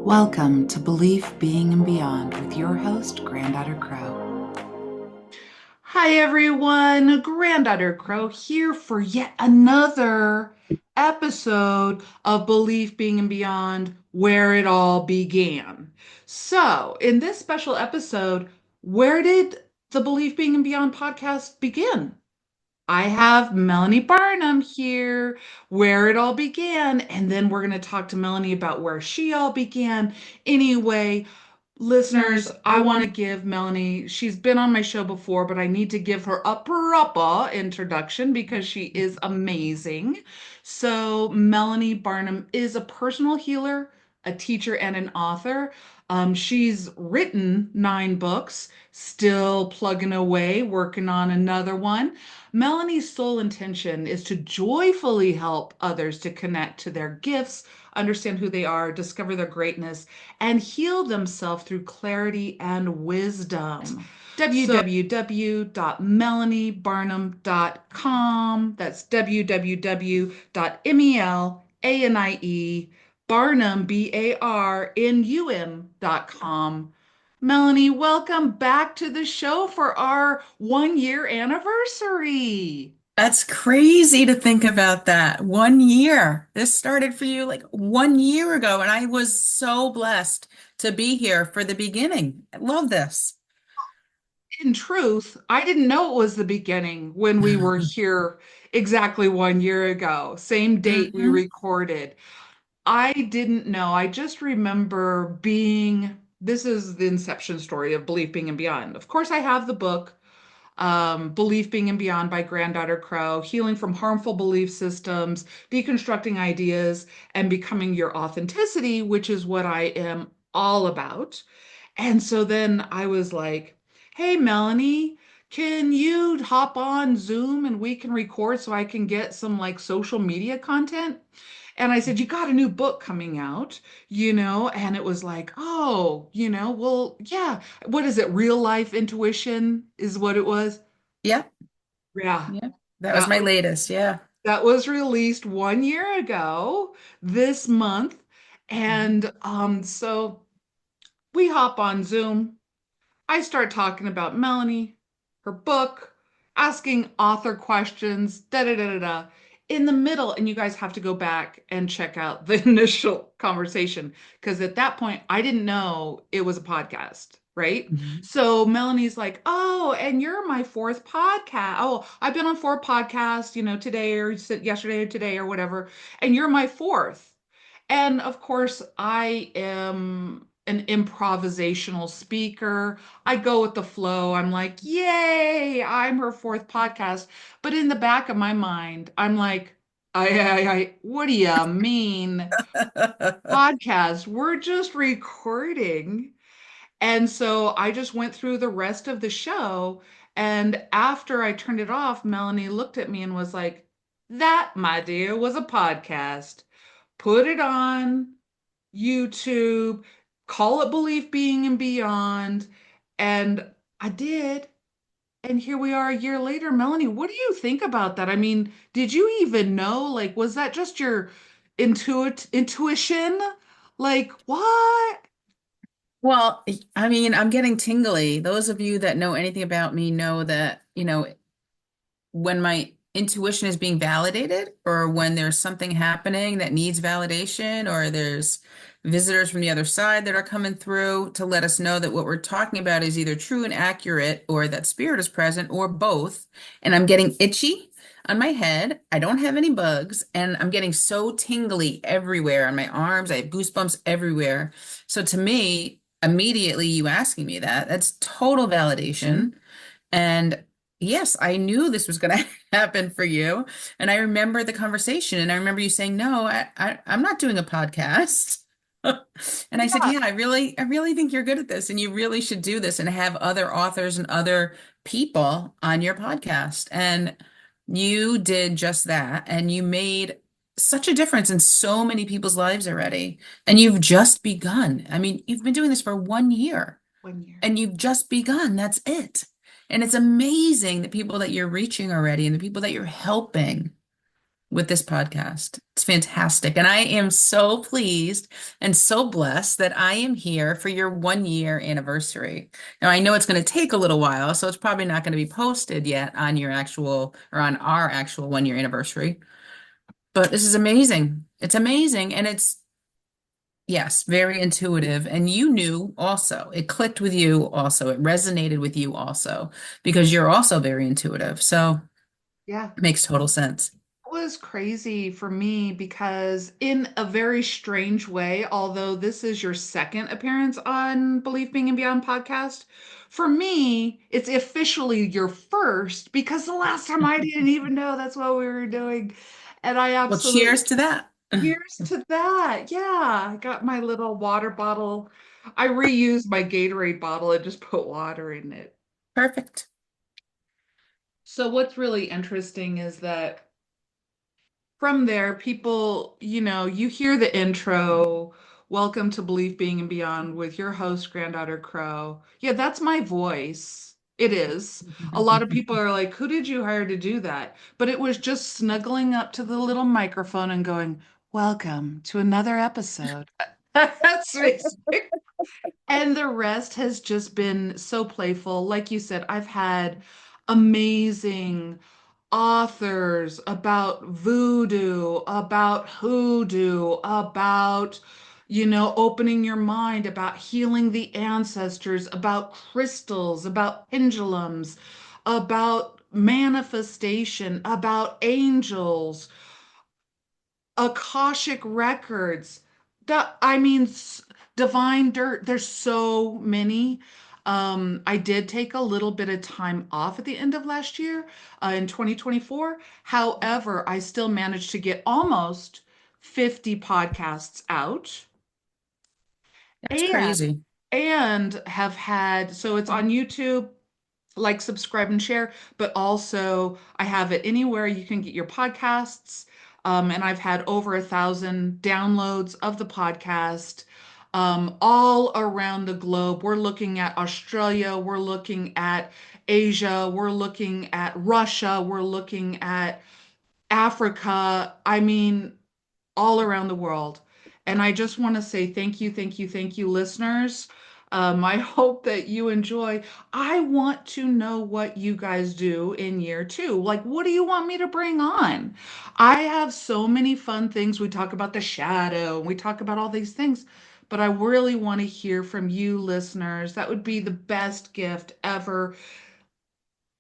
Welcome to Belief, Being, and Beyond with your host, Granddaughter Crow. Hi, everyone. Granddaughter Crow here for yet another episode of Belief, Being, and Beyond, where it all began. So, in this special episode, where did the Belief, Being, and Beyond podcast begin? I have Melanie Barnum here, where it all began, and then we're going to talk to Melanie about where she all began. Anyway, listeners, I want to give Melanie, she's been on my show before, but I need to give her a proper introduction because she is amazing. So, Melanie Barnum is a personal healer, a teacher, and an author. She's written 9 books, still plugging away, working on another one. Melanie's sole intention is to joyfully help others to connect to their gifts, understand who they are, discover their greatness, and heal themselves through clarity and wisdom. www.melaniebarnum.com. That's www.melanie, Barnum.com. Melanie, welcome back to the show for our 1 year anniversary. That's crazy to think about that. 1 year. This started for you like 1 year ago, and I was so blessed to be here for the beginning. I love this. In truth, I didn't know it was the beginning when we were here exactly 1 year ago. Same date we Hmm. recorded. I didn't know. I just remember this is the inception story of Belief, Being, and Beyond. Of course, I have the book, Belief, Being, and Beyond by Granddaughter Crow, Healing from Harmful Belief Systems, Deconstructing Ideas, and Becoming Your Authenticity, which is what I am all about. And so then I was like, hey, Melanie, can you hop on Zoom and we can record so I can get some like social media content? And I said, you got a new book coming out, and it was like, oh, well, yeah. What is it? Real life intuition is what it was. Yep. Yeah. Yep. That was That my was latest. Yeah. that was released 1 year ago this month. Mhm. And so we hop on Zoom. I start talking about Melanie, her book, asking author questions, da da da da da. In the middle, and you guys have to go back and check out the initial conversation because at that point I didn't know it was a podcast, right? Mhm. So Melanie's like, "Oh, and you're my fourth podcast. Oh, I've been on 4 podcasts, today or yesterday or today or whatever, and you're my fourth." And of course, I am an improvisational speaker. I go with the flow. I'm like, yay, I'm her fourth podcast. But in the back of my mind, I'm like, what do you mean podcast? We're just recording. And so I just went through the rest of the show. And after I turned it off, Melanie looked at me and was like, that, my dear, was a podcast. Put it on YouTube, call it Belief, Being, and Beyond. And I did. And here we are a year later. Melanie, what do you think about that? I mean, did you even know? Like, was that just your intuition? Like, what? Well, I mean, I'm getting tingly. Those of you that know anything about me know that, when my intuition is being validated or when there's something happening that needs validation or there's visitors from the other side that are coming through to let us know that what we're talking about is either true and accurate or that spirit is present or both. And I'm getting itchy on my head. I don't have any bugs and I'm getting so tingly everywhere on my arms. I have goosebumps everywhere. So to me, immediately you asking me that, that's total validation. And yes, I knew this was going to happen for you. And I remember the conversation, and I remember you saying, "No, I'm not doing a podcast." And I said, Yeah. "Yeah, I really think you're good at this, and you really should do this and have other authors and other people on your podcast." And you did just that, and you made such a difference in so many people's lives already. And you've just begun. I mean, you've been doing this for 1 year. 1 year. And you've just begun. That's it. And it's amazing the people that you're reaching already and the people that you're helping. with this podcast. It's fantastic. And I am so pleased and so blessed that I am here for your 1 year anniversary. Now, I know it's going to take a little while, so it's probably not going to be posted yet on your actual or on our actual 1 year anniversary. But this is amazing. It's amazing. And it's, yes, very intuitive. And you knew also, it clicked with you also, it resonated with you also, because you're also very intuitive. So Yeah. it makes total sense. Was crazy for me because, in a very strange way, although this is your second appearance on Belief Being and Beyond podcast, for me, it's officially your first because the last time I didn't even know that's what we were doing. And I Well, absolutely, cheers to that. here's to that. Yeah, I got my little water bottle. I reused my Gatorade bottle and just put water in it. Perfect. So, what's really interesting is that from there, people, you hear the intro, Welcome to Belief Being and Beyond with your host, Granddaughter Crow. Yeah, that's my voice. It is. A lot of people are like, who did you hire to do that? But it was just snuggling up to the little microphone and going, Welcome to another episode. That's basically. And the rest has just been so playful. Like you said, I've had amazing authors about voodoo, about hoodoo, about, opening your mind, about healing the ancestors, about crystals, about pendulums, about manifestation, about angels, Akashic records. I mean, divine dirt. There's so many. I did take a little bit of time off at the end of last year, in 2024. However, I still managed to get almost 50 podcasts out That's and crazy. have had, so it's on YouTube, like, subscribe, and share, but also I have it anywhere you can get your podcasts. And I've had over 1,000 downloads of the podcast, all around the globe. We're looking at Australia, we're looking at Asia, we're looking at Russia, we're looking at Africa. I mean, all around the world. And I just want to say thank you, thank you, thank you, listeners. I hope that you enjoy. I want to know what you guys do in year two. Like, what do you want me to bring on? I have so many fun things. We talk about the shadow, we talk about all these things, but I really want to hear from you, listeners. That would be the best gift ever.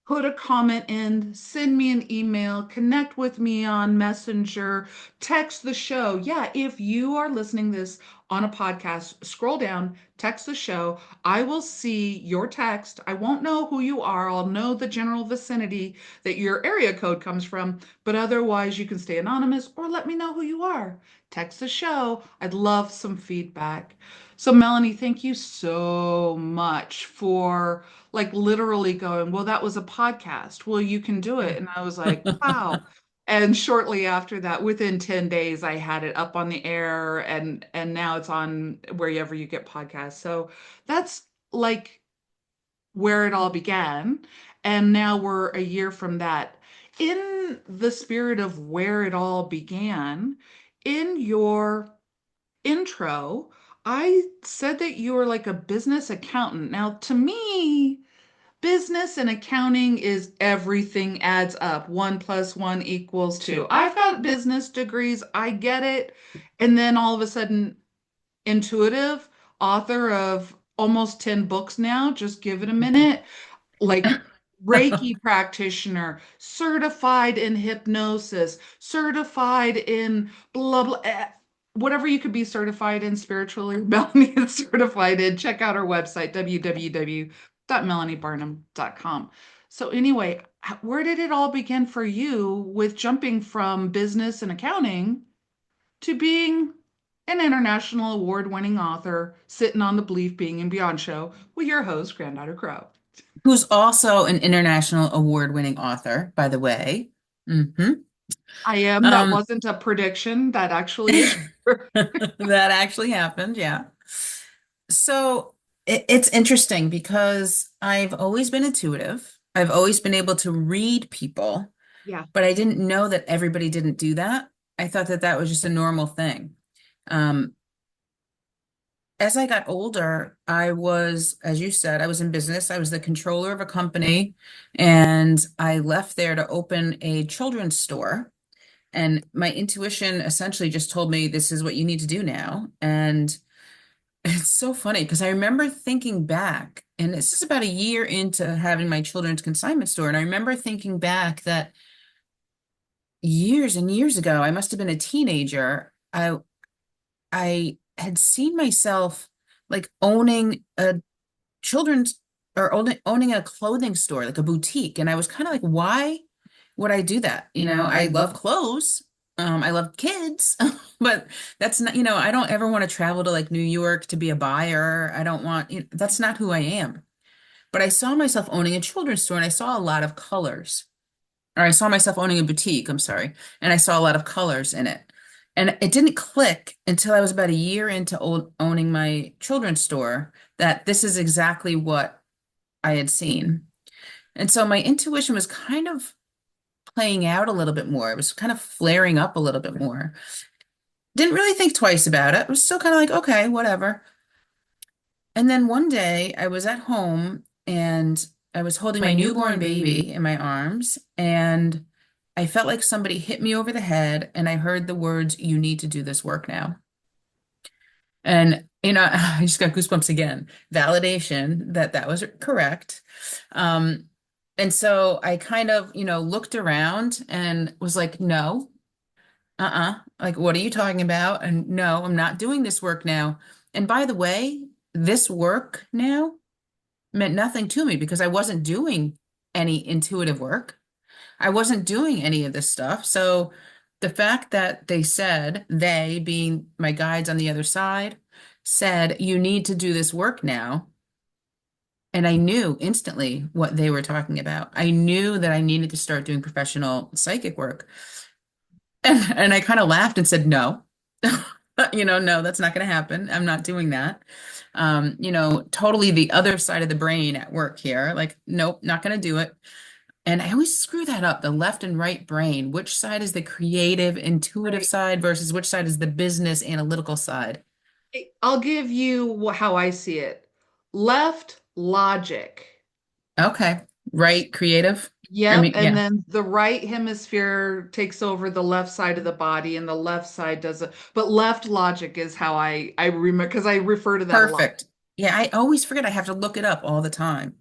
Put a comment in, send me an email, connect with me on Messenger, text the show. Yeah, if you are listening this on a podcast, scroll down, text the show. I will see your text. I won't know who you are. I'll know the general vicinity that your area code comes from, but otherwise you can stay anonymous or let me know who you are. Text the show. I'd love some feedback. So, Melanie, thank you so much for, like, literally going, well, that was a podcast. Well, you can do it. And I was like, wow. And shortly after that, within 10 days, I had it up on the air, and now it's on wherever you get podcasts. So that's, like, where it all began. And now we're a year from that. In the spirit of where it all began, in your intro, I said that you were like a business accountant. Now, to me, business and accounting is everything adds up. One plus one equals two. I've got business degrees, I get it. And then all of a sudden, intuitive, author of almost 10 books now, just give it a minute, like, Reiki practitioner, certified in hypnosis, certified in blah, blah, whatever you could be certified in spiritually. Melanie is certified in. Check out our website, www.melaniebarnum.com. So, anyway, where did it all begin for you with jumping from business and accounting to being an international award-winning author sitting on the Belief Being and Beyond show with your host, Granddaughter Crow? Who's also an international award-winning author, by the way. Hmm I am. That Um, wasn't a prediction. That actually is true. that actually happened, yeah. So it's interesting because I've always been intuitive. I've always been able to read people. Yeah. but I didn't know that everybody didn't do that. I thought that that was just a normal thing. Um, as I got older, I was, as you said, I was in business. I was the controller of a company, and I left there to open a children's store. And my intuition essentially just told me this is what you need to do now. And it's so funny because I remember thinking back, and this is about a year into having my children's consignment store. And I remember thinking back that years and years ago, I must have been a teenager. I had seen myself like owning a children's or owning a clothing store, like a boutique. And I was kind of like, why would I do that? I love clothes. I love kids, but that's not, I don't ever want to travel to like New York to be a buyer. I don't want, that's not who I am. But I saw myself owning a children's store and I saw a lot of colors. Or I saw myself owning a boutique, I'm sorry, and I saw a lot of colors in it. And it didn't click until I was about a year into owning my children's store that this is exactly what I had seen. And so my intuition was kind of playing out a little bit more. It was kind of flaring up a little bit more. Didn't really think twice about it. It was still kind of like, okay, whatever. And then one day I was at home and I was holding my newborn baby in my arms, and I felt like somebody hit me over the head, and I heard the words, "You need to do this work now." And, I just got goosebumps again. Validation that that was correct. Um, and so I kind of, looked around and was like, no, like, what are you talking about? And no, I'm not doing this work now. And by the way, this work now meant nothing to me because I wasn't doing any intuitive work. I wasn't doing any of this stuff. So the fact that they being my guides on the other side, said, you need to do this work now. And I knew instantly what they were talking about. I knew that I needed to start doing professional psychic work. And I kind of laughed and said, no, no, that's not going to happen. I'm not doing that. Totally the other side of the brain at work here. Like, nope, not going to do it. And I always screw that up, the left and right brain. Which side is the creative, intuitive Right. side versus which side is the business, analytical side? I'll give you how I see it. Left logic. Okay. Right, creative. I Yep. mean, And yeah, then the right hemisphere takes over the left side of the body, and the left side does it. But left logic is how I remember, because I refer to that a lot. perfect. Yeah, I always forget I have to look it up all the time.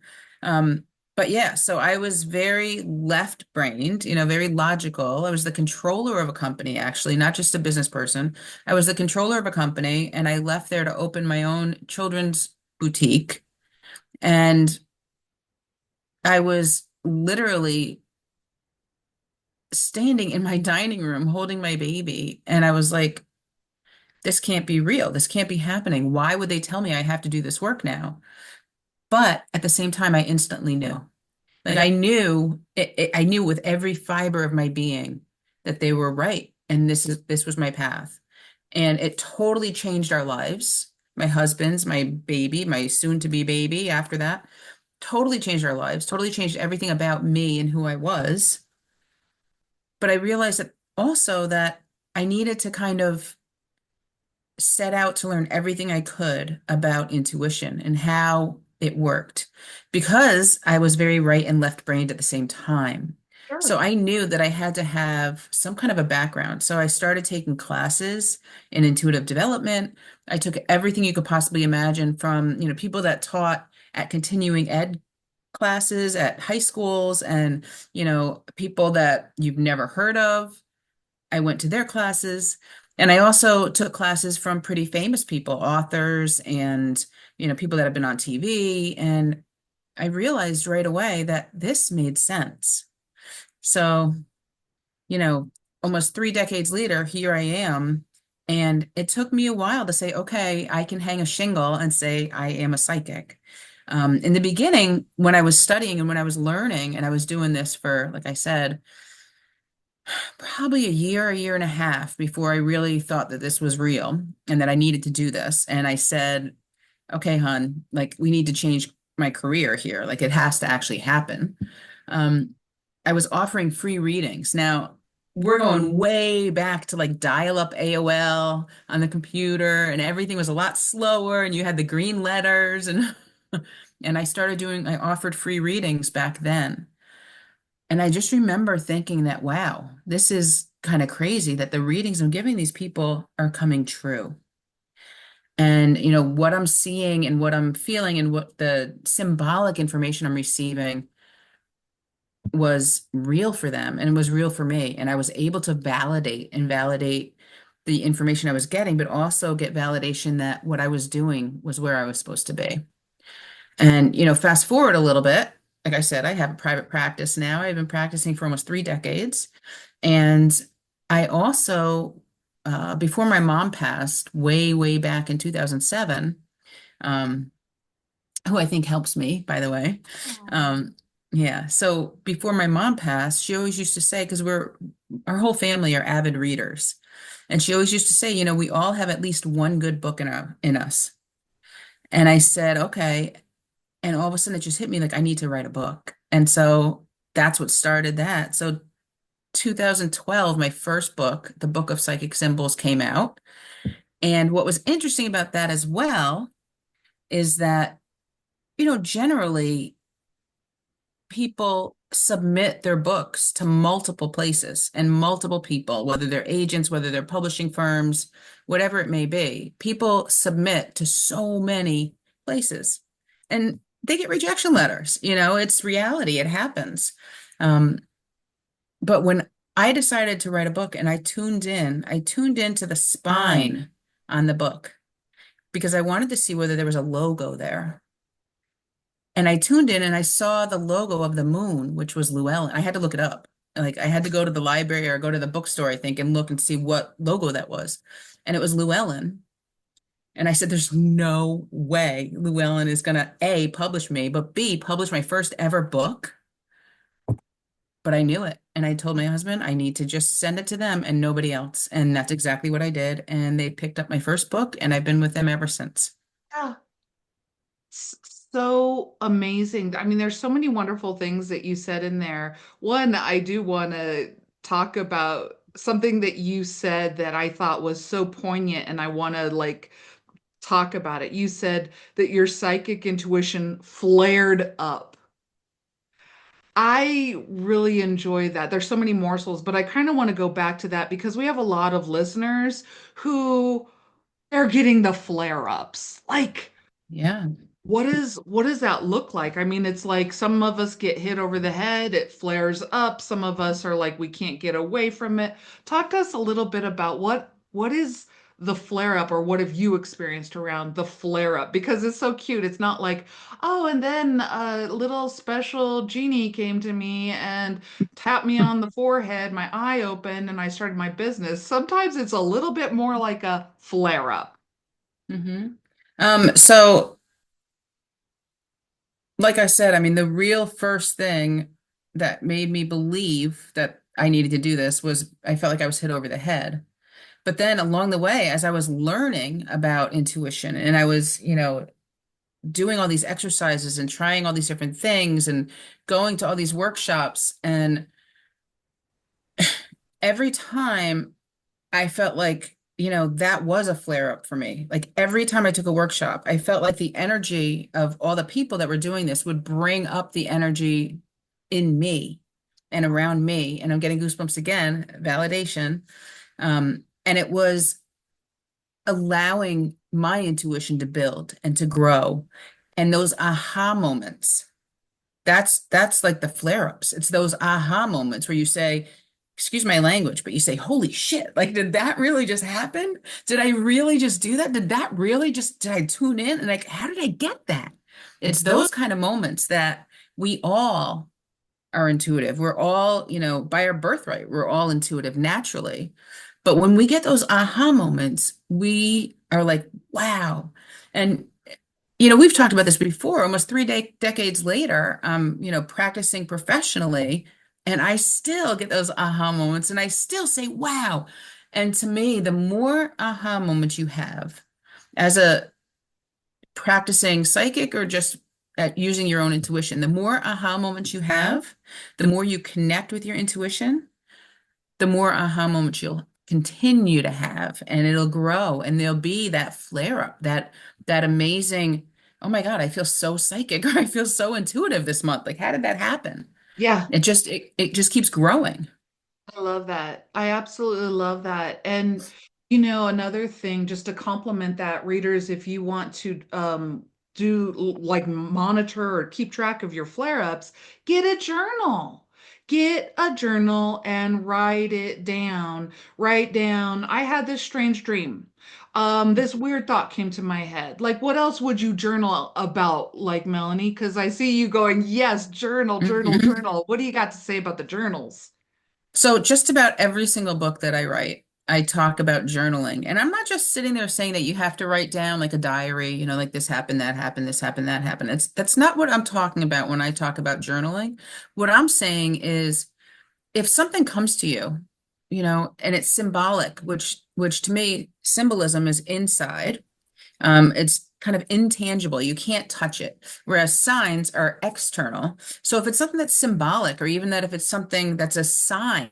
Um, but yeah, so I was very left-brained, very logical. I was the controller of a company, actually, not just a business person. I was the controller of a company, and I left there to open my own children's boutique. And I was literally standing in my dining room holding my baby. And I was like, this can't be real. This can't be happening. Why would they tell me I have to do this work now? But at the same time, I instantly knew. Like Yep. I knew I knew with every fiber of my being that they were right. And this was my path. And it totally changed our lives. My husband's, my baby, my soon to be baby after that, totally changed our lives, totally changed everything about me and who I was. But I realized that also that I needed to kind of set out to learn everything I could about intuition and how it worked because I was very right and left brained at the same time. So Sure. I knew that I had to have some kind of a background. So I started taking classes in intuitive development. I took everything you could possibly imagine from, people that taught at continuing ed classes at high schools and, people that you've never heard of. I went to their classes, and I also took classes from pretty famous people, authors and, people that have been on TV. And I realized right away that this made sense. So, you know, almost 3 decades later, here I am. And it took me a while to say, okay, I can hang a shingle and say I am a psychic. In the beginning, when I was studying and when I was learning, and I was doing this for, like I said, probably a year and a half before I really thought that this was real and that I needed to do this. And I said, okay, hon, like we need to change my career here. Like it has to actually happen. Um, I was offering free readings. Now, we're going way back to like dial-up AOL on the computer, and everything was a lot slower, and you had the green letters and and I offered free readings back then. And I just remember thinking that, wow, this is kind of crazy that the readings I'm giving these people are coming true. And, what I'm seeing and what I'm feeling and what the symbolic information I'm receiving was real for them and was real for me. And I was able to validate the information I was getting, but also get validation that what I was doing was where I was supposed to be. And, fast forward a little bit, like I said, I have a private practice now. I've been practicing for almost 3 decades. And I also, before my mom passed, way back in 2007, um, who I think helps me, by the way. Aw. Yeah. So before my mom passed, she always used to say, because our whole family are avid readers. And she always used to say, we all have at least one good book in us. And I said, okay. And all of a sudden it just hit me like, I need to write a book. And so that's what started that. So 2012, my first book, The Book of Psychic Symbols, came out. And what was interesting about that as well is that, generally people submit their books to multiple places and multiple people, whether they're agents, whether they're publishing firms, whatever it may be. People submit to so many places and they get rejection letters. It's reality, it happens. Um, but when I decided to write a book and I tuned into the spine on the book because I wanted to see whether there was a logo there. And I tuned in and I saw the logo of the moon, which was Llewellyn. I had to look it up. Like I had to go to the library or go to the bookstore, I think, and look and see what logo that was. And it was Llewellyn. And I said, there's no way Llewellyn is gonna A, publish me, but B, publish my first ever book. But I knew it. And I told my husband, I need to just send it to them and nobody else. And that's exactly what I did. And they picked up my first book and I've been with them ever since. Yeah. So amazing. I mean, there's so many wonderful things that you said in there. One, I do want to talk about something that you said that I thought was so poignant, and I want to like talk about it. You said that your psychic intuition flared up. I really enjoy that. There's so many morsels, but I kind of want to go back to that because we have a lot of listeners who they're getting the flare ups. Like, Yeah. what does that look like? I mean, it's like some of us get hit over the head, it flares up. Some of us are like we can't get away from it. Talk to us a little bit about what is the flare up, or what have you experienced around the flare up? Because it's so cute. It's not like, oh, and then a little special genie came to me and tapped me on the forehead, my eye opened, and I started my business. Sometimes it's a little bit more like a flare up. hmm so like I said, I mean, the real first thing that made me believe that I needed to do this was I felt like I was hit over the head. But then along the way, as I was learning about intuition and I was, doing all these exercises and trying all these different things and going to all these workshops, and every time I felt like, that was a flare up for me. Like every time I took a workshop, I felt like the energy of all the people that were doing this would bring up the energy in me and around me. And I'm getting goosebumps again, validation. And it was allowing my intuition to build and to grow. And those aha moments, that's like the flare-ups. It's those aha moments where you say, excuse my language, but you say, holy shit, like, did that really just happen? Did I really just do that? Did I tune in? And like, how did I get that? It's those kind of moments that we all are intuitive. We're all, by our birthright, we're all intuitive naturally. But when we get those aha moments, we are like, wow. And we've talked about this before, almost three decades later, practicing professionally, and I still get those aha moments and I still say, wow. And to me, the more aha moments you have as a practicing psychic or just at using your own intuition. The more aha moments you have, the more you connect with your intuition, the more aha moments you'll continue to have, and it'll grow, and there'll be that flare up, that amazing, oh my God, I feel so psychic, or I feel so intuitive this month. Like, how did that happen? Yeah. It just keeps growing. I love that. I absolutely love that. And another thing, just to complement that, readers, if you want to like monitor or keep track of your flare-ups, get a journal. Get a journal and write it down. Write down, I had this strange dream. This weird thought came to my head. Like, what else would you journal about, like Melanie? Because I see you going, yes, journal, journal, Mhm. journal. What do you got to say about the journals? So just about every single book that I write, I talk about journaling. And I'm not just sitting there saying that you have to write down like a diary, like this happened, that happened, this happened, that happened. That's not what I'm talking about when I talk about journaling. What I'm saying is if something comes to you, and it's symbolic, which to me, symbolism is inside. It's kind of intangible. You can't touch it. Whereas signs are external. So if it's something that's symbolic, or even that if it's something that's a sign,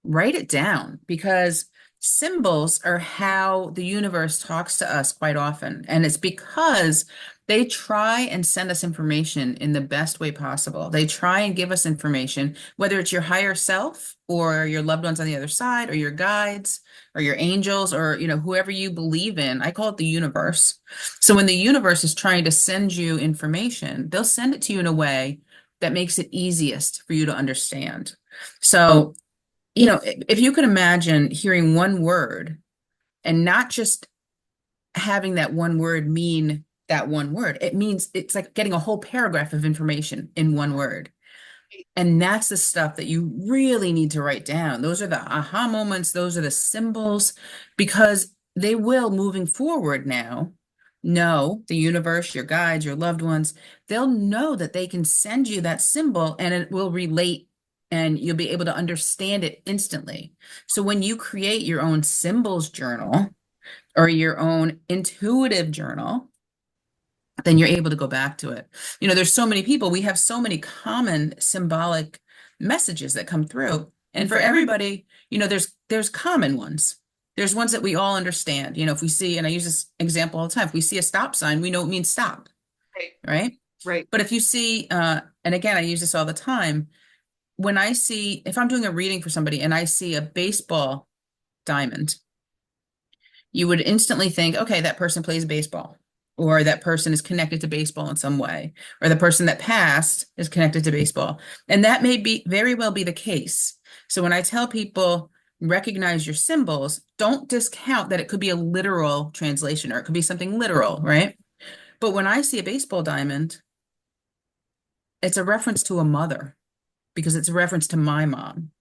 write it down, because symbols are how the universe talks to us quite often. And it's because they try and send us information in the best way possible. They try and give us information, whether it's your higher self or your loved ones on the other side, or your guides or your angels, or whoever you believe in. I call it the universe. So when the universe is trying to send you information, they'll send it to you in a way that makes it easiest for you to understand. So if you could imagine hearing one word and not just having that one word mean that one word, it means it's like getting a whole paragraph of information in one word. And that's the stuff that you really need to write down. Those are the aha moments, those are the symbols, because they will, moving forward now, know the universe, your guides, your loved ones, they'll know that they can send you that symbol and it will relate, and you'll be able to understand it instantly. So when you create your own symbols journal or your own intuitive journal, then you're able to go back to it. There's so many people, we have so many common symbolic messages that come through. And for everybody, there's common ones. There's ones that we all understand. If we see, and I use this example all the time, if we see a stop sign, we know it means stop, Right, right? right. But if you see, and again, I use this all the time, if I'm doing a reading for somebody and I see a baseball diamond, you would instantly think, okay, that person plays baseball, or that person is connected to baseball in some way, or the person that passed is connected to baseball. And that may be very well be the case. So when I tell people, recognize your symbols, don't discount that it could be a literal translation, or it could be something literal, right? But when I see a baseball diamond, it's a reference to a mother, because it's a reference to my mom.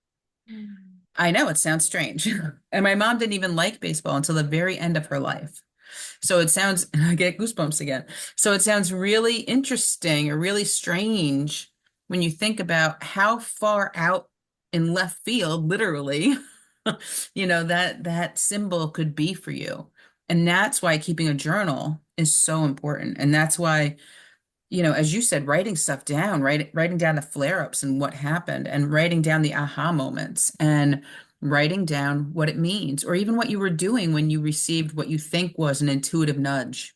Mm. I know it sounds strange. And my mom didn't even like baseball until the very end of her life. So it sounds, I get goosebumps again. So it sounds really interesting or really strange when you think about how far out in left field, literally, that symbol could be for you. And that's why keeping a journal is so important. And that's why, as you said, writing stuff down, writing down the flare-ups and what happened, and writing down the aha moments, and writing down what it means, or even what you were doing when you received what you think was an intuitive nudge.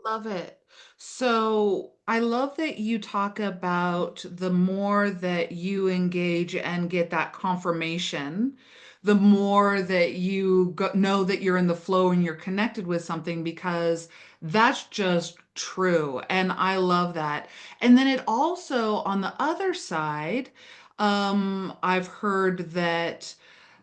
Love it. So I love that you talk about the more that you engage and get that confirmation, the more that you know that you're in the flow and you're connected with something, because that's just true. And I love that. And then it also, on the other side, I've heard that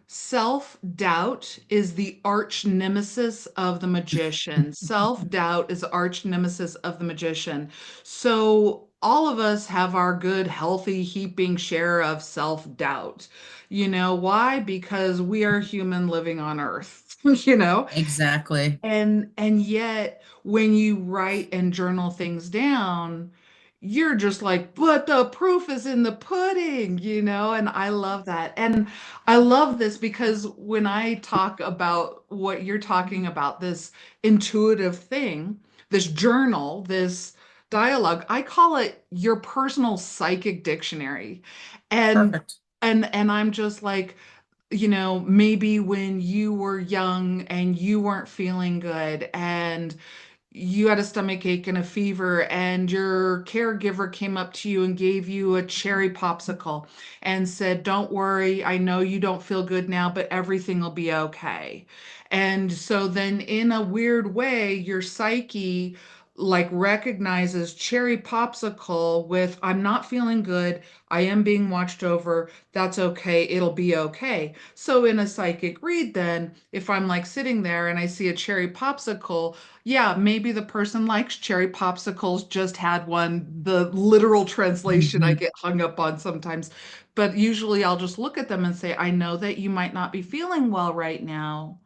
self-doubt is the arch nemesis of the magician. Self-doubt is the arch nemesis of the magician. So all of us have our good, healthy, heaping share of self-doubt. Why? Because we are human living on Earth, you know? Exactly. And yet when you write and journal things down, you're just like, but the proof is in the pudding, and I love that. And I love this because when I talk about what you're talking about, this intuitive thing, this journal, this dialogue. I call it your personal psychic dictionary. And Perfect. and I'm just like, maybe when you were young and you weren't feeling good and you had a stomach ache and a fever, and your caregiver came up to you and gave you a cherry popsicle and said, "Don't worry, I know you don't feel good now, but everything will be okay." And so then, in a weird way, your psyche like recognizes cherry popsicle with, "I'm not feeling good. I am being watched over. That's okay. It'll be okay." So, in a psychic read, then, if I'm like sitting there and I see a cherry popsicle, yeah, maybe the person likes cherry popsicles, just had one. The literal translation I Mhm. get hung up on sometimes. But usually I'll just look at them and say, "I know that you might not be feeling well right now,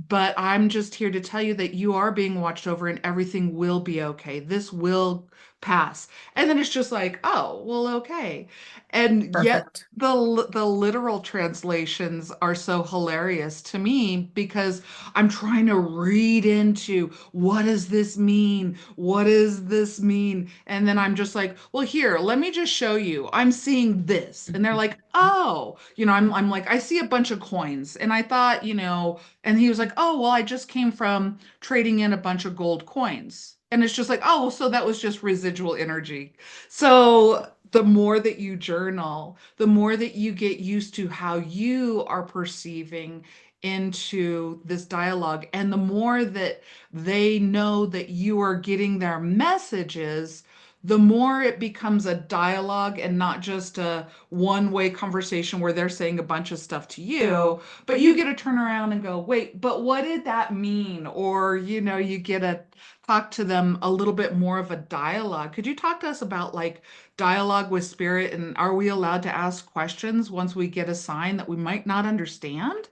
but I'm just here to tell you that you are being watched over and everything will be okay. This will pass." And then it's just like, "Oh, well, okay." And yet Perfect. the literal translations are so hilarious to me because I'm trying to read into, what does this mean? What does this mean? And then I'm just like, "Well, here, let me just show you. I'm seeing this." And they're like, "Oh, I'm like, I see a bunch of coins." And I thought, and he was like, "Oh, well, I just came from trading in a bunch of gold coins." And it's just like, "Oh, so that was just residual energy." So the more that you journal, the more that you get used to how you are perceiving into this dialogue, and the more that they know that you are getting their messages, the more it becomes a dialogue and not just a one-way conversation where they're saying a bunch of stuff to you, but you get to turn around and go, "Wait, but what did that mean?" Or, you get to talk to them a little bit more of a dialogue. Could you talk to us about like dialogue with spirit, and are we allowed to ask questions once we get a sign that we might not understand?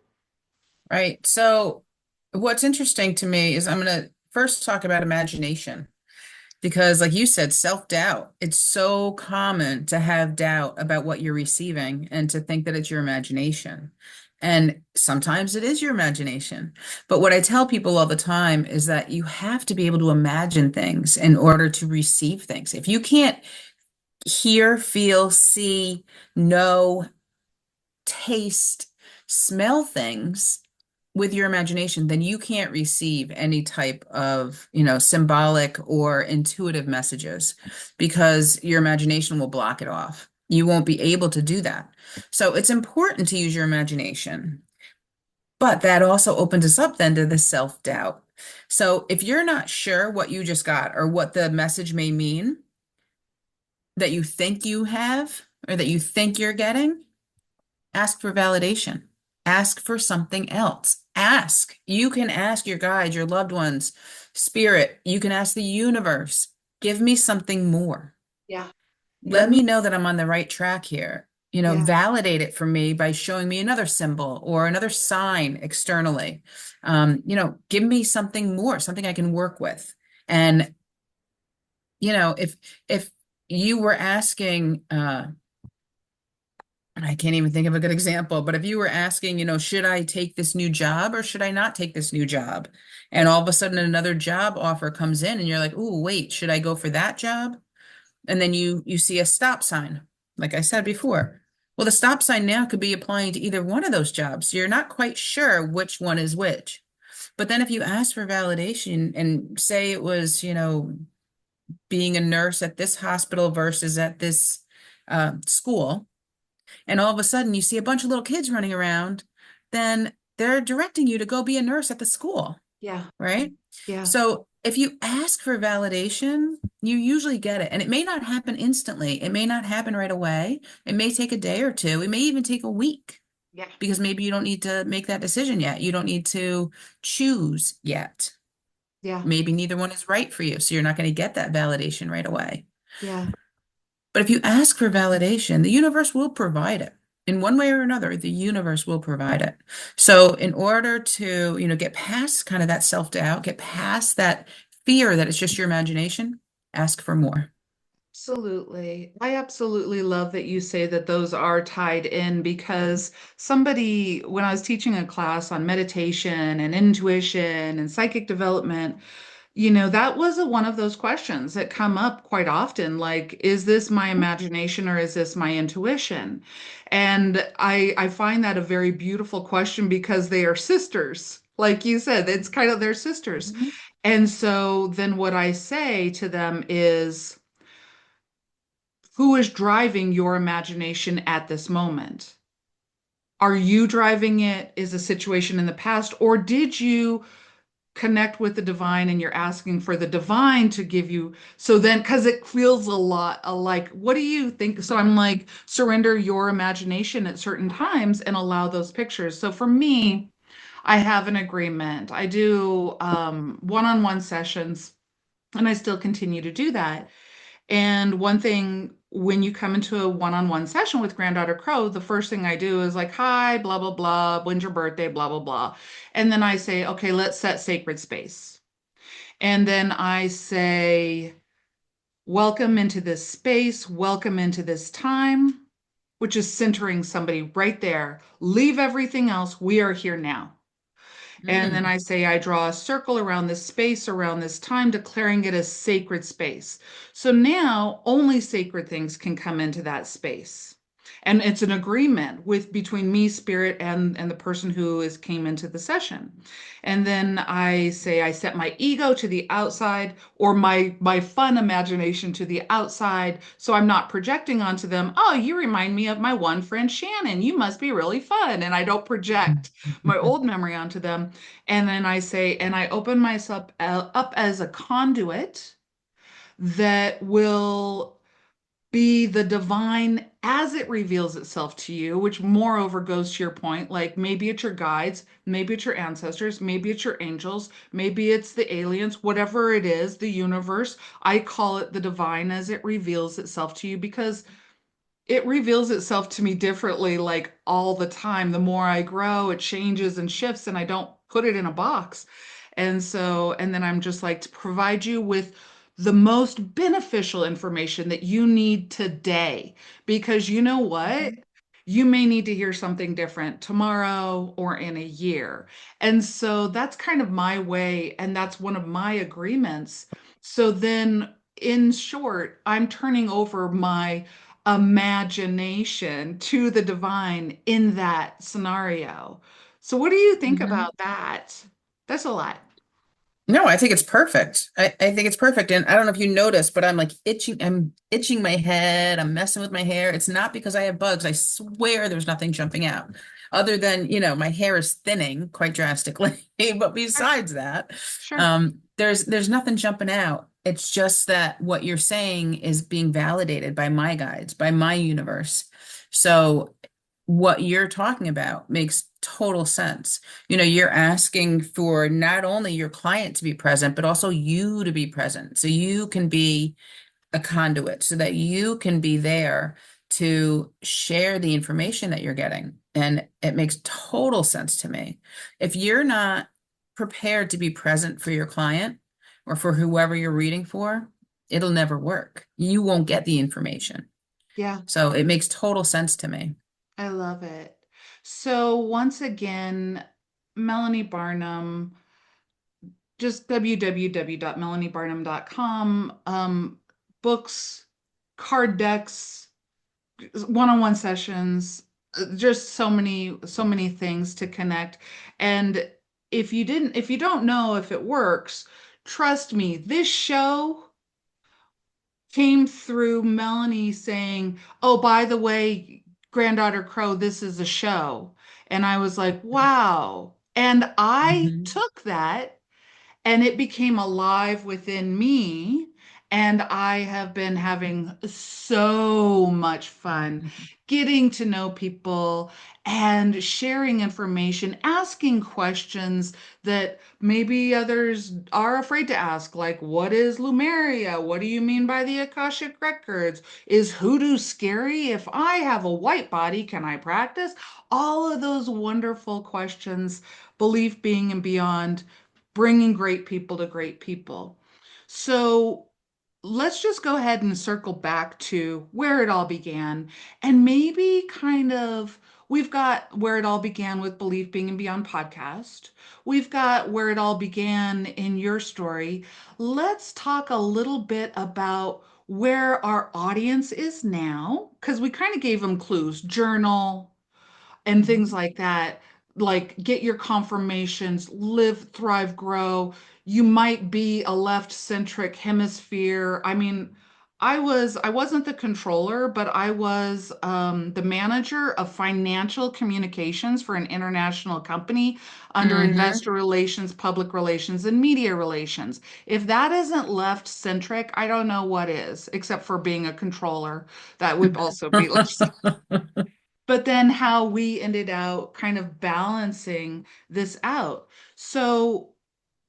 Right. So what's interesting to me is I'm going to first talk about imagination because, like you said, self-doubt. It's so common to have doubt about what you're receiving and to think that it's your imagination. And sometimes it is your imagination. But what I tell people all the time is that you have to be able to imagine things in order to receive things. If you can't hear, feel, see, know, taste, smell things with your imagination, then you can't receive any type of, symbolic or intuitive messages because your imagination will block it off. You won't be able to do that. So it's important to use your imagination, but that also opens us up then to the self-doubt. So if you're not sure what you just got or what the message may mean that you think you have or that you think you're getting, ask for validation. Ask for something else. Ask. You can ask your guides, your loved ones, spirit. You can ask the universe. Give me something more. Yeah. Let me know that I'm on the right track here. Yeah. Validate it for me by showing me another symbol or another sign externally. Give me something more, something I can work with. And, if you were asking, I can't even think of a good example, but if you were asking, should I take this new job or should I not take this new job? And all of a sudden another job offer comes in and you're like, "Ooh, wait, should I go for that job?" And then you see a stop sign, like I said before. Well, the stop sign now could be applying to either one of those jobs. You're not quite sure which one is which. But then if you ask for validation and say it was, being a nurse at this hospital versus at this school, and all of a sudden you see a bunch of little kids running around, then they're directing you to go be a nurse at the school, Yeah. right? Yeah. So if you ask for validation, you usually get it. And it may not happen instantly. It may not happen right away. It may take a day or two. It may even take a week Yeah. because maybe you don't need to make that decision yet. You don't need to choose yet. Yeah. Maybe neither one is right for you. So you're not going to get that validation right away. Yeah. But if you ask for validation, the universe will provide it. In one way or another, the universe will provide it. So in order to, get past kind of that self-doubt, get past that fear that it's just your imagination, ask for more. Absolutely. I absolutely love that you say that those are tied in, because somebody, when I was teaching a class on meditation and intuition and psychic development, That was one of those questions that come up quite often, like, is this my imagination or is this my intuition? And I find that a very beautiful question because they are sisters. Like you said, it's kind of their sisters. Mhm. And so then what I say to them is, who is driving your imagination at this moment? Are you driving it? Is a situation in the past, or did you connect with the divine and you're asking for the divine to give you? So then, because it feels a lot like, what do you think? So I'm like, surrender your imagination at certain times and allow those pictures. So for me, I have an agreement. I do one-on-one sessions, and I still continue to do that. And one thing, when you come into a one-on-one session with Granddaughter Crow, the first thing I do is like, hi, blah, blah, blah, when's your birthday, blah, blah, blah. And then I say, okay, let's set sacred space. And then I say, welcome into this space, welcome into this time, which is centering somebody right there. Leave everything else. We are here now. And then Mm. I say, I draw a circle around this space, around this time, declaring it a sacred space. So now only sacred things can come into that space. And it's an agreement with between me, spirit, and the person who is came into the session. And then I say I set my ego to the outside, or my fun imagination to the outside. So I'm not projecting onto them, oh, you remind me of my one friend Shannon. You must be really fun. And I don't project my old memory onto them. And then I say, and I open myself up as a conduit that will be the divine as it reveals itself to you, which moreover goes to your point. Like maybe it's your guides, maybe it's your ancestors, maybe it's your angels, maybe it's the aliens, whatever it is, the universe. I call it the divine as it reveals itself to you because it reveals itself to me differently, like all the time. The more I grow, it changes and shifts, and I don't put it in a box. And so, and then I'm just like to provide you with the most beneficial information that you need today. Because you know what? Mhm. You may need to hear something different tomorrow or in a year. And so that's kind of my way, and that's one of my agreements. So then, in short, I'm turning over my imagination to the divine in that scenario. So, what do you think Mhm. about that? That's a lot. No, I think it's perfect. I think it's perfect. And I don't know if you noticed, but I'm like itching. I'm itching my head. I'm messing with my hair. It's not because I have bugs. I swear there's nothing jumping out other than, my hair is thinning quite drastically. But Sure. besides that, Sure. there's nothing jumping out. It's just that what you're saying is being validated by my guides, by my universe. So what you're talking about makes total sense. You're asking for not only your client to be present, but also you to be present. So you can be a conduit, so that you can be there to share the information that you're getting. And it makes total sense to me. If you're not prepared to be present for your client or for whoever you're reading for, it'll never work. You won't get the information. Yeah, So it makes total sense to me. I love it. So, once again, Melanie Barnum, just www.melaniebarnum.com, books, card decks, one-on-one sessions, just so many things to connect. And if you don't know if it works, trust me, this show came through Melanie saying, "Oh, by the way, Granddaughter Crow, this is a show." And I was like, "Wow." And I Mhm. took that and it became alive within me. And I have been having so much fun getting to know people and sharing information, asking questions that maybe others are afraid to ask, like, what is Lumeria? What do you mean by the Akashic Records? Is hoodoo scary? If I have a white body, can I practice? All of those wonderful questions, belief, being, and beyond, bringing great people to great people. So let's just go ahead and circle back to where it all began and maybe kind of We've got Where It All Began with Belief Being and Beyond podcast. We've got Where It All Began in your story. Let's talk a little bit about where our audience is now, because we kind of gave them clues, journal, and things like that. Like get your confirmations, live, thrive, grow. You might be a left-centric hemisphere. I mean, I wasn't the controller, but I was the manager of financial communications for an international company under Mm-hmm. investor relations, public relations, and media relations. If that isn't left-centric, I don't know what is, except for being a controller. That would also be left, but then how we ended out kind of balancing this out. So,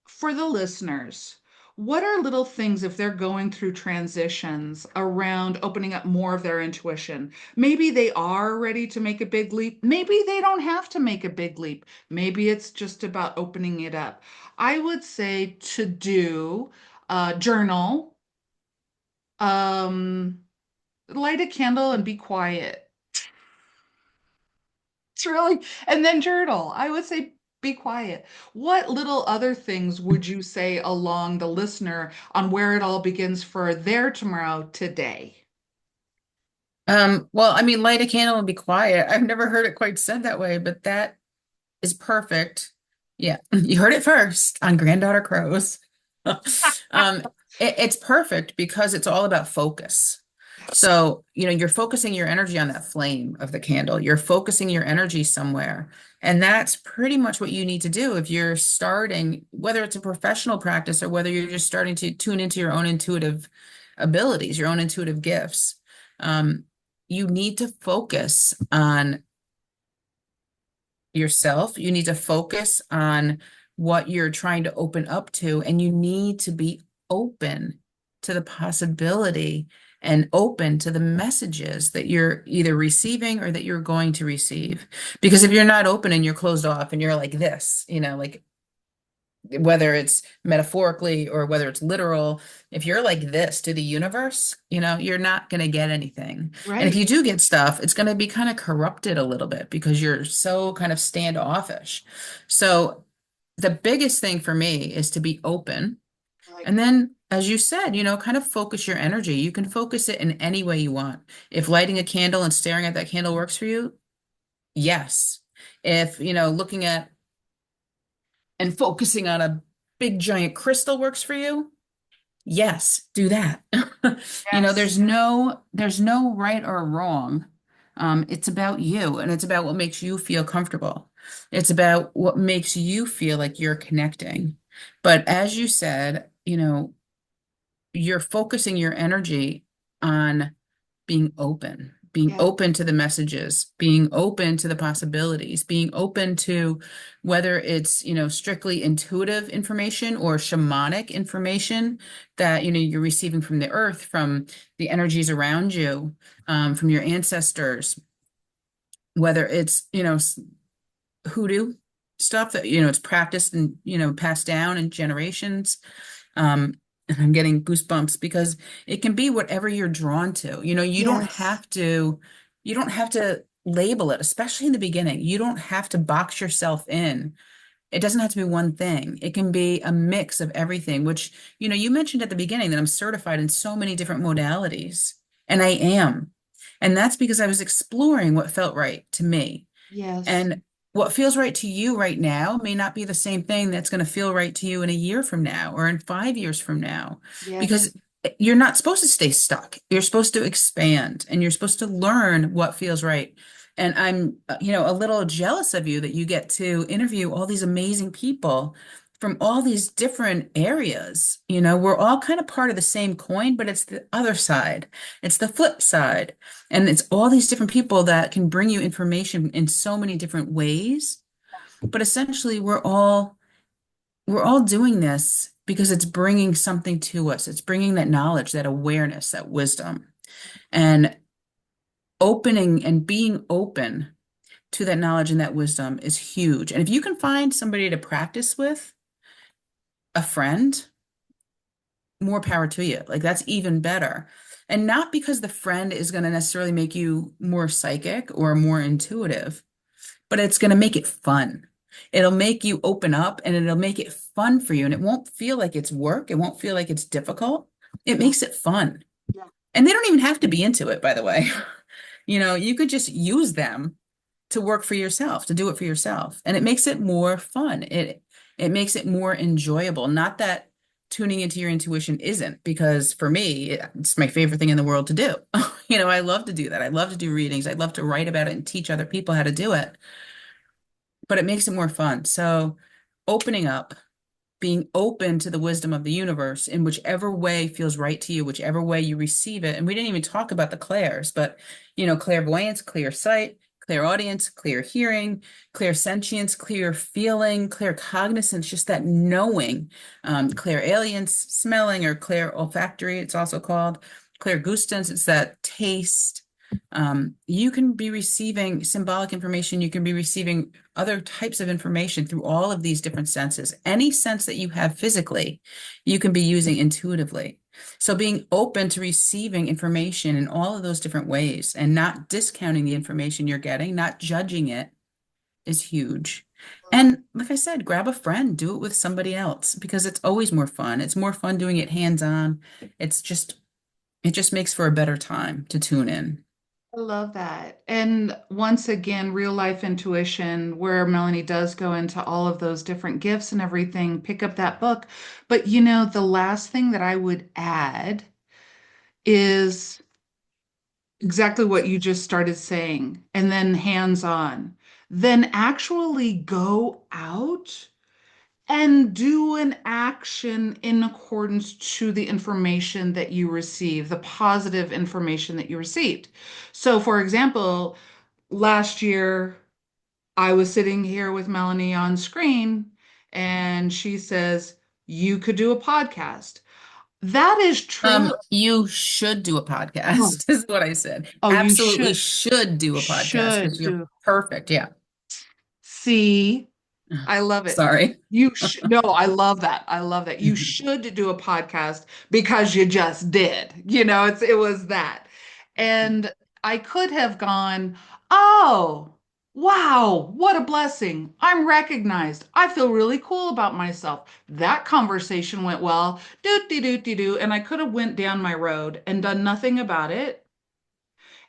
for the listeners, what are little things if they're going through transitions around opening up more of their intuition? Maybe they are ready to make a big leap. Maybe they don't have to make a big leap. Maybe it's just about opening it up. I would say to do journal, um, light a candle and be quiet. It's really, and then journal. I would say be quiet. What little other things would you say along the listener on where it all begins for their tomorrow today? Well, I mean, light a candle and be quiet. I've never heard it quite said that way, but that is perfect. Yeah, you heard it first on Granddaughter Crows. Um, it's perfect because it's all about focus. Yes. So, you're focusing your energy on that flame of the candle. You're focusing your energy somewhere. And that's pretty much what you need to do if you're starting, whether it's a professional practice or whether you're just starting to tune into your own intuitive abilities, your own intuitive gifts. Um, you need to focus on yourself. You need to focus on what you're trying to open up to, and you need to be open to the possibility and open to the messages that you're either receiving or that you're going to receive. Because if you're not open and you're closed off and you're like this, like whether it's metaphorically or whether it's literal, if you're like this to the universe, you're not going to get anything. And if Right. you do get stuff, it's going to be kind of corrupted a little bit because you're so kind of standoffish. So the biggest thing for me is to be open. I like And it. then, as you said, kind of focus your energy. You can focus it in any way you want. If lighting a candle and staring at that candle works for you, yes. If, looking at and focusing on a big giant crystal works for you, yes, do that. Yes. There's no right or wrong. It's about you and it's about what makes you feel comfortable. It's about what makes you feel like you're connecting. But as you said, you're focusing your energy on being Yeah. open to the messages, being open to the possibilities, being open to whether it's, strictly intuitive information or shamanic information that, you're receiving from the earth, from the energies around you, from your ancestors, whether it's, hoodoo stuff that, it's practiced and, passed down in generations. Um, and I'm getting goosebumps because it can be whatever you're drawn to. Yes. You don't have to label it, especially in the beginning. You don't have to box yourself in. It doesn't have to be one thing. It can be a mix of everything, which, you mentioned at the beginning that I'm certified in so many different modalities, and I am. And that's because I was exploring what felt right to me. Yes. And what feels right to you right now may not be the same thing that's going to feel right to you in a year from now or in 5 years from now, Yes. because you're not supposed to stay stuck. You're supposed to expand and you're supposed to learn what feels right. And I'm, a little jealous of you that you get to interview all these amazing people from all these different areas. We're all kind of part of the same coin, but it's the other side. It's the flip side. And it's all these different people that can bring you information in so many different ways. But essentially, we're all doing this because it's bringing something to us. It's bringing that knowledge, that awareness, that wisdom, and opening and being open to that knowledge and that wisdom is huge. And if you can find somebody to practice with, a friend, more power to you. Like that's even better. And not because the friend is going to necessarily make you more psychic or more intuitive, but it's going to make it fun. It'll make you open up and it'll make it fun for you. And it won't feel like it's work. It won't feel like it's difficult. It Yeah. makes it fun. Yeah. And they don't even have to be into it, by the way. You could just use them to work for yourself, to do it for yourself. And it makes it more fun. It makes it more enjoyable. Not that tuning into your intuition isn't, because for me, it's my favorite thing in the world to do. I love to do that. I love to do readings. I love to write about it and teach other people how to do it, but it makes it more fun. So opening up, being open to the wisdom of the universe in whichever way feels right to you, whichever way you receive it. And we didn't even talk about the clairs, but clairvoyance, clear sight, clairaudience, clear hearing, clear sentience, clear feeling, clear cognizance, just that knowing, clairalience, smelling, or clear olfactory, it's also called clear gustance, it's that taste. You can be receiving symbolic information. You can be receiving other types of information through all of these different senses. Any sense that you have physically, you can be using intuitively. So being open to receiving information in all of those different ways and not discounting the information you're getting, not judging it is huge. And like I said, grab a friend, do it with somebody else because it's always more fun. It's more fun doing it hands-on. It just makes for a better time to tune in. I love that. And once again, real life intuition, where Melanie does go into all of those different gifts and everything, pick up that book. But the last thing that I would add is exactly what you just started saying, and then hands on. Then actually go out and do an action in accordance to the information that you receive, the positive information that you received. So, for example, last year I was sitting here with Melanie on screen, and she says, "You could do a podcast." That is true. You should do a Oh, podcast, is what I said. oh, you Absolutely should do a podcast because should you're do. perfect. Yeah. See, I love it. Sorry. You should, no, I love that. I love that. You should do a podcast because you just did. It was that. And I could have gone, "Oh, wow, what a blessing. I'm recognized. I feel really cool about myself. That conversation went well. Doot dee doot dee doo." And I could have went down my road and done nothing about it.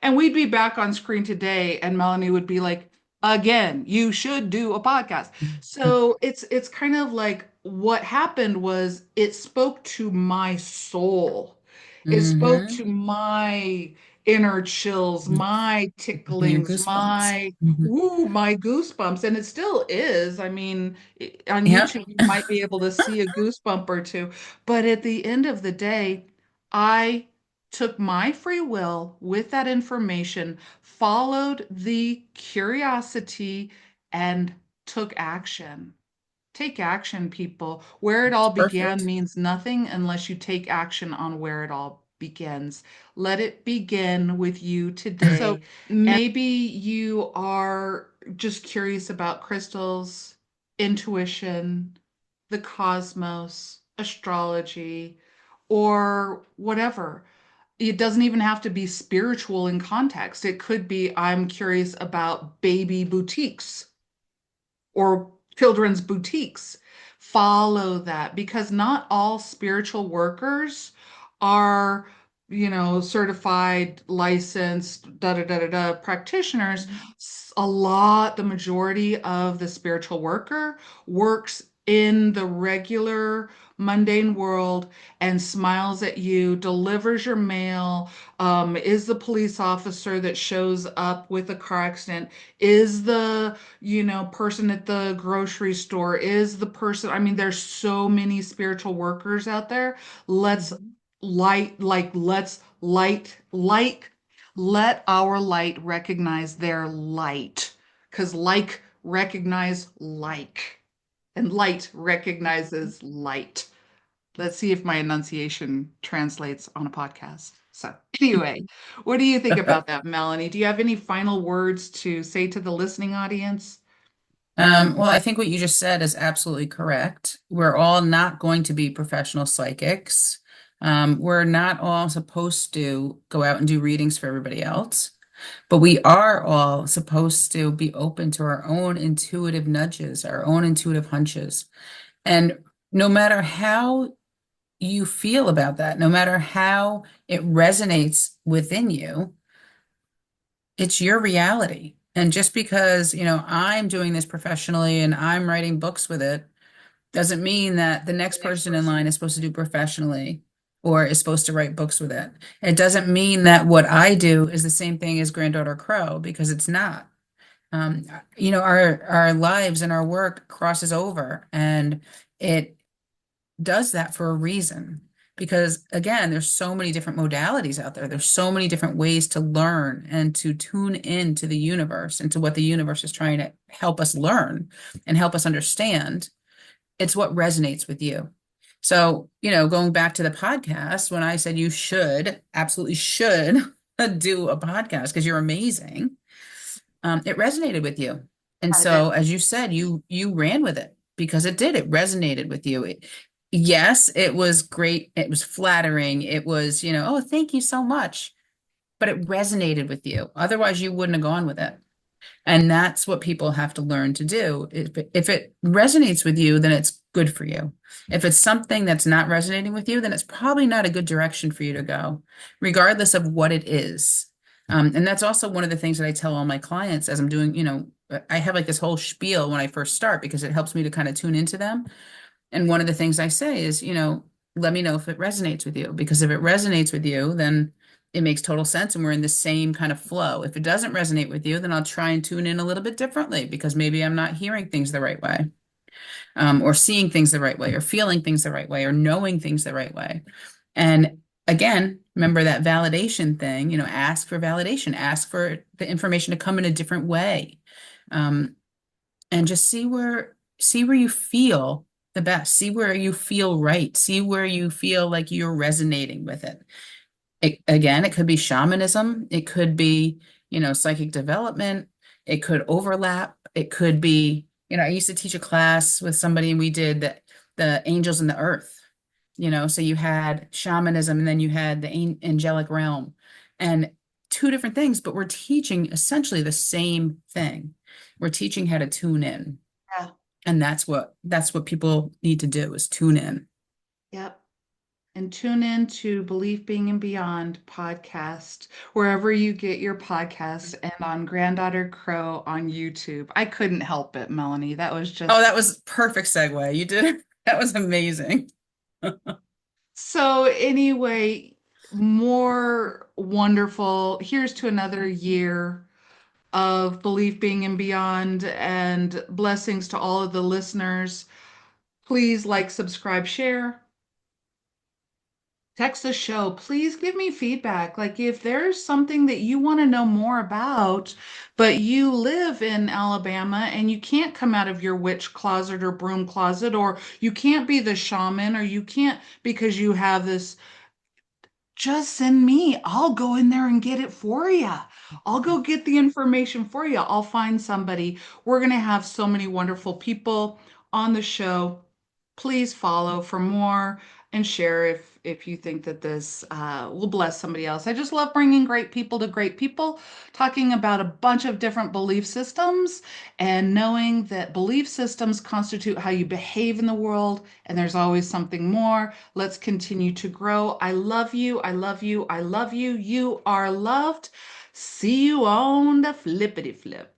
And we'd be back on screen today, and Melanie would be like, "Again, you should do a podcast." So it's kind of like what happened was it spoke to my soul. It spoke Mm-hmm. to my inner chills, my Your ticklings, goosebumps. Mhm. my goosebumps. And it still is. I mean, on Yeah. YouTube, you might be able to see a goosebump or two. But at the end of the day, I took my free will with that information, followed the curiosity, and took action. Take action, people. Where it all began Perfect. means nothing unless you take action on where it all begins. Let it begin with you today. So maybe you are just curious about crystals, intuition, the cosmos, astrology, or whatever. It doesn't even have to be spiritual in context. It could be, I'm curious about baby boutiques or children's boutiques. Follow that, because not all spiritual workers are, certified, licensed, da da da da da practitioners. The majority of the spiritual worker works in the regular mundane world and smiles at you, delivers your mail, is the police officer that shows up with a car accident, is the person at the grocery store, is the person. I mean, there's so many spiritual workers out there. Let's Mhm. light, let our light recognize their light, because like recognize like, and light recognizes light. Let's see if my enunciation translates on a podcast. So, anyway, what do you think about that, Melanie? Do you have any final words to say to the listening audience? Well, I think what you just said is absolutely correct. We're all not going to be professional psychics. We're not all supposed to go out and do readings for everybody else. But we are all supposed to be open to our own intuitive nudges, our own intuitive hunches. And no matter how you feel about that, no matter how it resonates within you, it's your reality. And just because, I'm doing this professionally and I'm writing books with it, doesn't mean that the next person in line is supposed to do professionally or is supposed to write books with it. It doesn't mean that what I do is the same thing as Granddaughter Crow, because it's not. Our lives and our work crosses over, and it does that for a reason. Because again, there's so many different modalities out there. There's so many different ways to learn and to tune into the universe and to what the universe is trying to help us learn and help us understand. It's what resonates with you. So, going back to the podcast, when I said you should, absolutely should do a podcast because you're amazing, it resonated with you. And I did. so, as you said, you ran with it because it did. It resonated with you. Yes, it was great. It was flattering. It was, oh, thank you so much. But it resonated with you. Otherwise, you wouldn't have gone with it. And that's what people have to learn to do. If it resonates with you, then it's good for you. If it's something that's not resonating with you, then it's probably not a good direction for you to go, regardless of what it is. And that's also one of the things that I tell all my clients as I'm doing, I have like this whole spiel when I first start because it helps me to kind of tune into them. And one of the things I say is, let me know if it resonates with you, because if it resonates with you, then it makes total sense and we're in the same kind of flow. If it doesn't resonate with you, then I'll try and tune in a little bit differently because maybe I'm not hearing things the right way, or seeing things the right way, or feeling things the right way, or knowing things the right way. And again, remember that validation thing, ask for validation, ask for the information to come in a different way. Um, and just see where you feel the best, see where you feel right, see where you feel like you're resonating with it. Again, it could be shamanism, it could be, psychic development, it could overlap, it could be, I used to teach a class with somebody and we did the angels and the earth, so you had shamanism and then you had the angelic realm, and two different things, but we're teaching essentially the same thing. We're teaching how to tune in. Yeah. And that's what people need to do, is tune in. Yep. And tune in to Belief Being and Beyond podcast, wherever you get your podcast, and on Granddaughter Crow on YouTube. I couldn't help it, Melanie. That was Oh, just that was perfect segue. You did it. That was amazing. so. Anyway, more wonderful. Here's to another year of Belief Being and Beyond, and blessings to all of the listeners. Please like, subscribe, share. Text the show. Please give me feedback. Like if there's something that you want to know more about, but you live in Alabama and you can't come out of your witch closet or broom closet, or you can't be the shaman, or you can't because you have this, just send me. I'll go in there and get it for you. I'll go get the information for you. I'll find somebody. We're going to have so many wonderful people on the show. Please follow for more and share if you think that this will bless somebody else. I just love bringing great people to great people, talking about a bunch of different belief systems, and knowing that belief systems constitute how you behave in the world, and there's always something more. Let's continue to grow. I love you. I love you. I love you. You are loved. See you on the flippity flip.